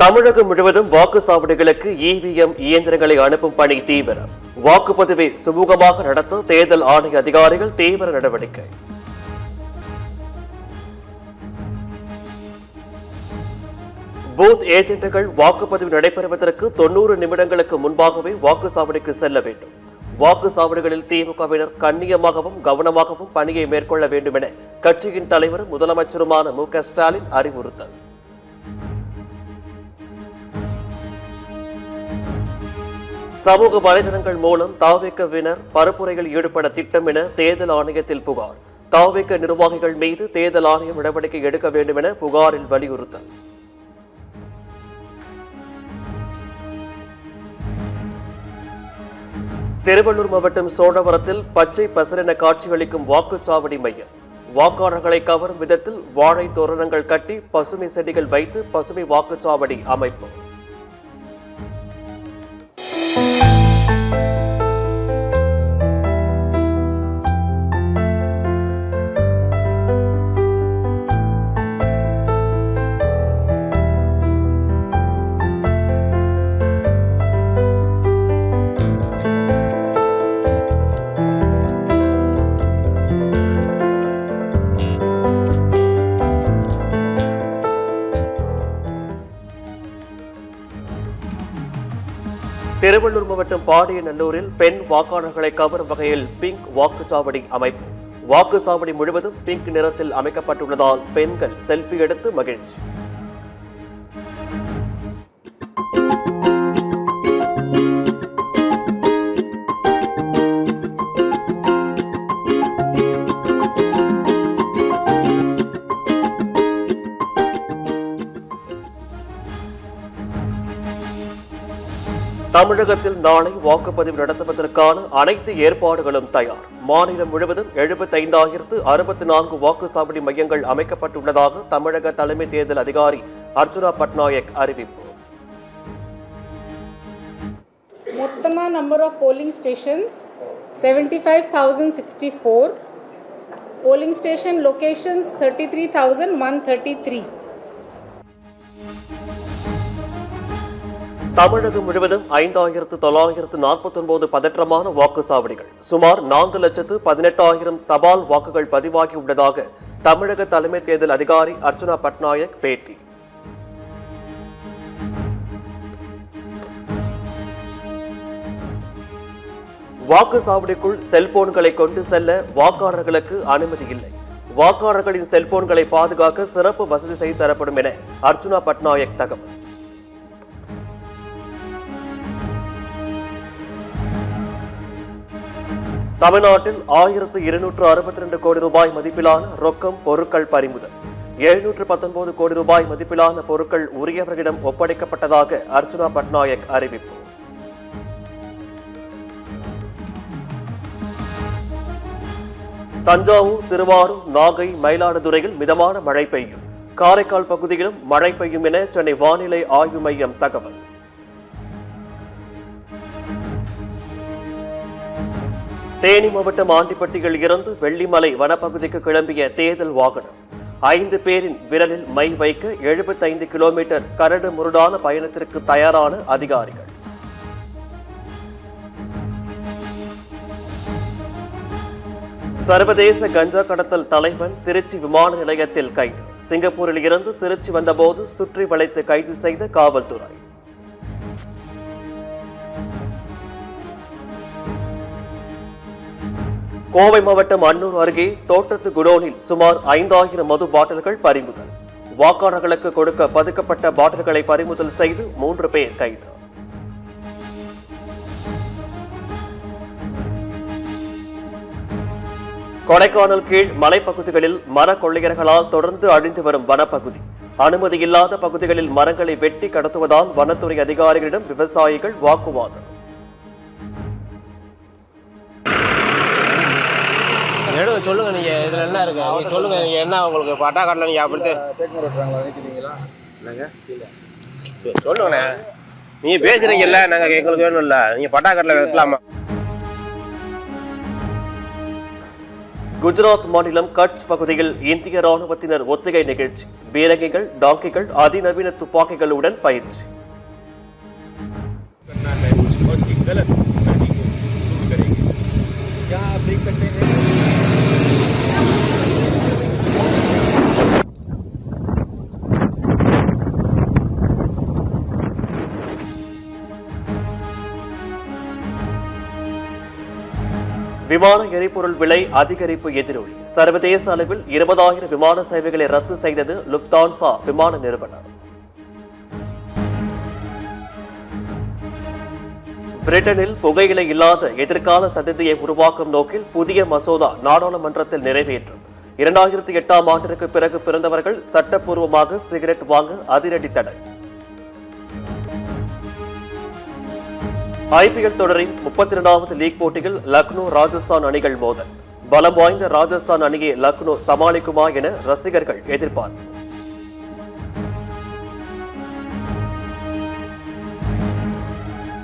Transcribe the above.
தமிழகம் முழுவதும் வாக்குச்சாவடிகளுக்கு இவிஎம் இயந்திரங்களை அனுப்பும் பணி தீவிரம். வாக்குப்பதிவை சுமூகமாக நடத்த தேர்தல் ஆணைய அதிகாரிகள் தீவிர நடவடிக்கை. பூத் ஏஜென்ட்டுகள் வாக்குப்பதிவு நடைபெறுவதற்கு 90 நிமிடங்களுக்கு முன்பாகவே வாக்குச்சாவடிக்கு செல்ல வேண்டும். வாக்குச்சாவடிகளில் திமுகவினர் கண்ணியமாகவும் கவனமாகவும் பணியை மேற்கொள்ள வேண்டும் என கட்சியின் தலைவரும் முதலமைச்சருமான மு.க. ஸ்டாலின் அறிவுறுத்தல். சமூக வலைதளங்கள் மூலம் தாவேக்கவினர் பரப்புரையில் ஈடுபட திட்டம் என தேர்தல் ஆணையத்தில் புகார். தாவேக்க நிர்வாகிகள் மீது தேர்தல் ஆணையம் நடவடிக்கை எடுக்க வேண்டும் என புகாரில் வலியுறுத்தல். திருவள்ளூர் மாவட்டம் சோழவரத்தில் பச்சை பசரென காட்சியளிக்கும் வாக்குச்சாவடி மையம். வாக்காளர்களை கவரும் விதத்தில் வாழை தோரணங்கள் கட்டி பசுமை செடிகள் வைத்து பசுமை வாக்குச்சாவடி அமைப்பு. திருவள்ளூர் மாவட்டம் பாடியநல்லூரில் பெண் வாக்காளர்களை கவரும் வகையில் பிங்க் வாக்குச்சாவடி அமைப்பு. வாக்குச்சாவடி முழுவதும் பிங்க் நிறத்தில் அமைக்கப்பட்டுள்ளதால் பெண்கள் செல்ஃபி எடுத்து மகிழ்ச்சி. தமிழகத்தில் நாளை வாக்குப்பதிவு நடத்துவதற்கான அனைத்து ஏற்பாடுகளும் தயார். மாநிலம் முழுவதும் 75,064 வாக்குச்சாவடி மையங்கள் அமைக்கப்பட்டுள்ளதாக தமிழக தலைமை தேர்தல் அதிகாரி அர்ச்சுனா பட்நாயக் அறிவிப்பு. மொத்தமா number of polling stations 75,064. Polling station locations 33,133. Tamilagam முழுவதும் 5,949 பதற்றமான வாக்குச்சாவடிகள், சுமார் 4,18,000 தபால் வாக்குகள் பதிவாகியுள்ளதாக தமிழக தலைமை தேர்தல் அதிகாரி அர்ச்சுனா பட்நாயக் பேட்டி. வாக்குச்சாவடிக்குள் செல்போன்களை கொண்டு செல்ல வாக்காளர்களுக்கு அனுமதி இல்லை. வாக்காளர்களின் செல்போன்களை பாதுகாக்க சிறப்பு வசதி செய்து தரப்படும் என அர்ச்சுனா பட்நாயக் தகவல். தமிழ்நாட்டில் 1,262 கோடி ரூபாய் மதிப்பிலான ரொக்கம் பொருட்கள் பறிமுதல். 719 கோடி ரூபாய் மதிப்பிலான பொருட்கள் உரியவர்களிடம் ஒப்படைக்கப்பட்டதாக அர்ச்சுனா பட்நாயக் அறிவிப்பு. தஞ்சாவூர், திருவாரூர், நாகை, மயிலாடுதுறையில் மிதமான மழை பெய்யும். காரைக்கால் பகுதியிலும் மழை பெய்யும் என சென்னை வானிலை ஆய்வு மையம் தகவல். தேனி மாவட்டம் ஆண்டிப்பட்டியில் இருந்து வெள்ளிமலை வனப்பகுதிக்கு கிளம்பிய தேர்தல் வாகனம். 5 பேரின் விரலில் மை வைக்க 75 கிலோமீட்டர் கரடு முரடான பயணத்திற்கு தயாரான அதிகாரிகள். சர்வதேச கஞ்சா கடத்தல் தலைவன் திருச்சி விமான நிலையத்தில் கைது. சிங்கப்பூரில் இருந்து திருச்சி வந்தபோது சுற்றி வளைத்து கைது செய்த காவல்துறை. கோவை மாவட்டம் அன்னூர் அருகே தோட்டத்து குடோனில் சுமார் 5,000 மது பாட்டில்கள் பறிமுதல். வாக்காளர்களுக்கு கொடுக்க பதுக்கப்பட்ட பாட்டில்களை பறிமுதல் செய்து 3 பேர் கைது. கொடைக்கானல் கீழ் மலைப்பகுதிகளில் மர கொள்ளையர்களால் தொடர்ந்து அழிந்து வரும் வனப்பகுதி. அனுமதி இல்லாத பகுதிகளில் மரங்களை வெட்டி கடத்துவதால் வனத்துறை அதிகாரிகளிடம் விவசாயிகள் வாக்குவாதம். சொல்லுங்க, நீங்க இதுல என்ன இருக்கு, நீங்க சொல்லுங்க, நீங்க என்ன உங்களுக்கு பட்டா கார்டுல நீங்க அப்படி சொல்லுங்கண்ணே. நீங்க பேசுறீங்கல்ல, நாங்க எங்களுக்கு வேணும்ல, நீங்க பட்டா கார்டுல வைக்கலாமா? குஜராத் மாநிலம் கட்ச் பகுதியில் இந்திய ராணுவத்தினர் ஒத்திகை நிகழ்ச்சி. பீரங்கிகள், டாங்கிகள், அதிநவீன துப்பாக்கிகளுடன் பயிற்சி. விமான எரிபொருள் விலை அதிகரிப்பு எதிரொலி. சர்வதேச அளவில் 20,000 விமான சேவைகளை ரத்து செய்தது லுஃப்தான்சா விமான நிறுவனம். பிரிட்டனில் புகையிலை இல்லாத எதிர்கால சந்ததியை உருவாக்கும் நோக்கில் புதிய மசோதா நாடாளுமன்றத்தில் நிறைவேற்றும். 2008ஆம் ஆண்டிற்கு பிறகு பிறந்தவர்கள் சட்டப்பூர்வமாக சிகரெட் வாங்க அதிரடி தடை. ஐபிஎல் தொடரின் 32வது லீக் போட்டியில் லக்னோ ராஜஸ்தான் அணிகள் மோதல். பலம் வாய்ந்த ராஜஸ்தான் அணியை லக்னோ சமாளிக்குமா என ரசிகர்கள் எதிர்பார்ப்பு.